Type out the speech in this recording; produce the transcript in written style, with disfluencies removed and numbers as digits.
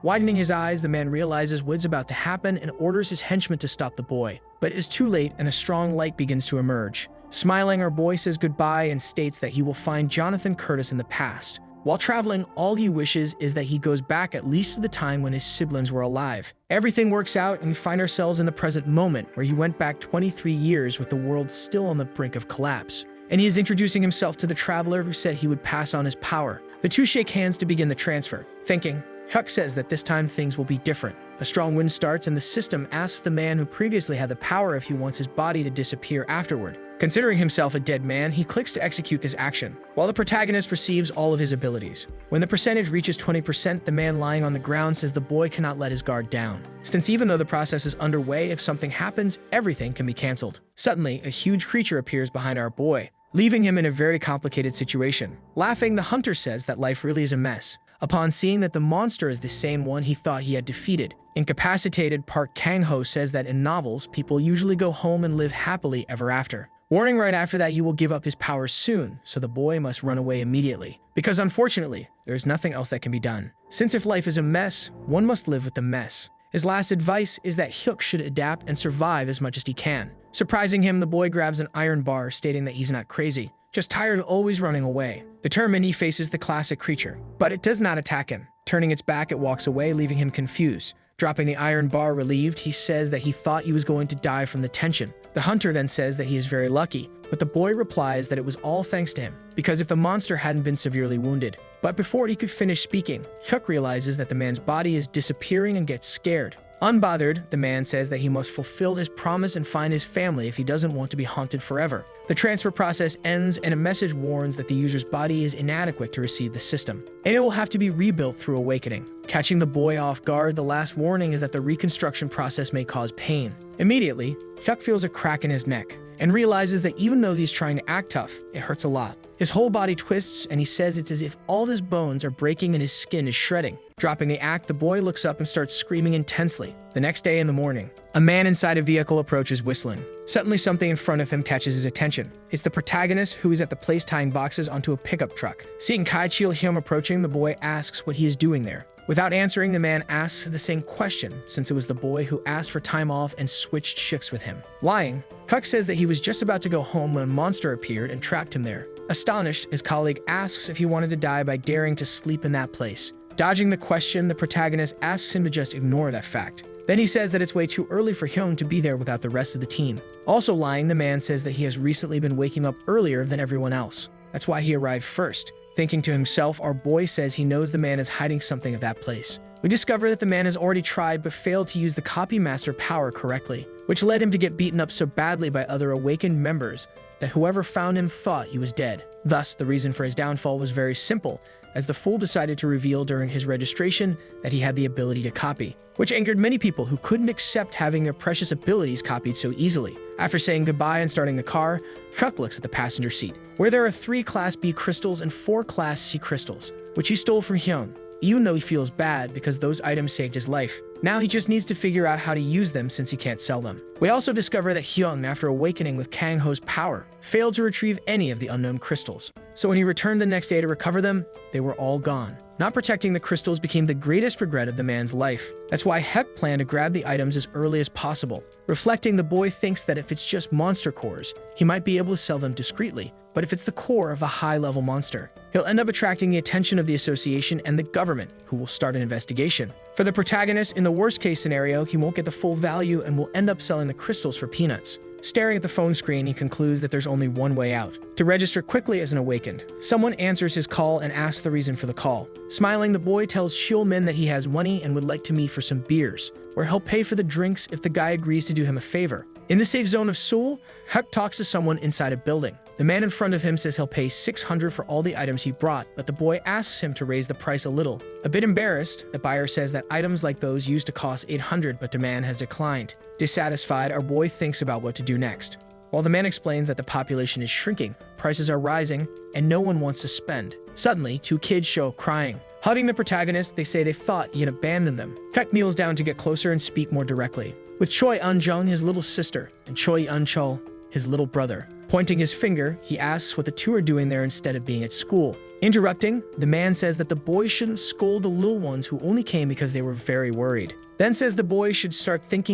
Widening his eyes, the man realizes what's about to happen and orders his henchmen to stop the boy. But it is too late and a strong light begins to emerge. Smiling, our boy says goodbye and states that he will find Jonathan Curtis in the past. While traveling, all he wishes is that he goes back at least to the time when his siblings were alive. Everything works out and we find ourselves in the present moment where he went back 23 years with the world still on the brink of collapse. And he is introducing himself to the traveler who said he would pass on his power. The two shake hands to begin the transfer. Thinking, Huck says that this time things will be different. A strong wind starts and the system asks the man who previously had the power if he wants his body to disappear afterward. Considering himself a dead man, he clicks to execute this action, while the protagonist receives all of his abilities. When the percentage reaches 20%, the man lying on the ground says the boy cannot let his guard down, since even though the process is underway, if something happens, everything can be cancelled. Suddenly, a huge creature appears behind our boy, leaving him in a very complicated situation. Laughing, the hunter says that life really is a mess. Upon seeing that the monster is the same one he thought he had defeated, incapacitated, Park Kang-ho says that in novels, people usually go home and live happily ever after. Warning right after that he will give up his powers soon, so the boy must run away immediately. Because unfortunately, there is nothing else that can be done. Since if life is a mess, one must live with the mess. His last advice is that Hyuk should adapt and survive as much as he can. Surprising him, the boy grabs an iron bar, stating that he's not crazy, just tired of always running away. Determined, he faces the classic creature, but it does not attack him. Turning its back, it walks away, leaving him confused. Dropping the iron bar relieved, he says that he thought he was going to die from the tension. The hunter then says that he is very lucky, but the boy replies that it was all thanks to him, because if the monster hadn't been severely wounded. But before he could finish speaking, Hyuk realizes that the man's body is disappearing and gets scared. Unbothered, the man says that he must fulfill his promise and find his family if he doesn't want to be haunted forever. The transfer process ends and a message warns that the user's body is inadequate to receive the system, and it will have to be rebuilt through awakening. Catching the boy off guard, the last warning is that the reconstruction process may cause pain. Immediately, Hyuk feels a crack in his neck and realizes that even though he's trying to act tough, it hurts a lot. His whole body twists and he says it's as if all of his bones are breaking and his skin is shredding. Dropping the act, the boy looks up and starts screaming intensely. The next day in the morning, a man inside a vehicle approaches whistling. Suddenly something in front of him catches his attention. It's the protagonist who is at the place tying boxes onto a pickup truck. Seeing Kai Chil-hyun approaching, the boy asks what he is doing there. Without answering, the man asks the same question, since it was the boy who asked for time off and switched shifts with him. Lying, Huck says that he was just about to go home when a monster appeared and trapped him there. Astonished, his colleague asks if he wanted to die by daring to sleep in that place. Dodging the question, the protagonist asks him to just ignore that fact. Then he says that it's way too early for Hyun to be there without the rest of the team. Also lying, the man says that he has recently been waking up earlier than everyone else. That's why he arrived first. Thinking to himself, our boy says he knows the man is hiding something at that place. We discover that the man has already tried but failed to use the copy master power correctly, which led him to get beaten up so badly by other awakened members that whoever found him thought he was dead. Thus, the reason for his downfall was very simple, as the fool decided to reveal during his registration that he had the ability to copy, which angered many people who couldn't accept having their precious abilities copied so easily. After saying goodbye and starting the car, Huck looks at the passenger seat, where there are 3 Class B crystals and 4 Class C crystals, which he stole from Hyun, even though he feels bad because those items saved his life. Now he just needs to figure out how to use them since he can't sell them. We also discover that Hyun, after awakening with Kang-ho's power, failed to retrieve any of the unknown crystals. So when he returned the next day to recover them, they were all gone. Not protecting the crystals became the greatest regret of the man's life. That's why Huck planned to grab the items as early as possible. Reflecting, the boy thinks that if it's just monster cores, he might be able to sell them discreetly. But if it's the core of a high-level monster, he'll end up attracting the attention of the association and the government, who will start an investigation. For the protagonist, in the worst-case scenario, he won't get the full value and will end up selling the crystals for peanuts. Staring at the phone screen, he concludes that there's only one way out: to register quickly as an awakened. Someone answers his call and asks the reason for the call. Smiling, the boy tells Shulmin that he has money and would like to meet for some beers, where he'll pay for the drinks if the guy agrees to do him a favor. In the safe zone of Seoul, Huck talks to someone inside a building. The man in front of him says he'll pay $600 for all the items he brought, but the boy asks him to raise the price a little. A bit embarrassed, the buyer says that items like those used to cost $800, but the man has declined. Dissatisfied, our boy thinks about what to do next. While the man explains that the population is shrinking, prices are rising, and no one wants to spend. Suddenly, 2 kids show up crying. Hugging the protagonist, they say they thought he had abandoned them. Huck kneels down to get closer and speak more directly. With Choi Eun-jung, his little sister, and Choi Eun-chul, his little brother. Pointing his finger, he asks what the two are doing there instead of being at school. Interrupting, the man says that the boys shouldn't scold the little ones who only came because they were very worried. Then says the boys should start thinking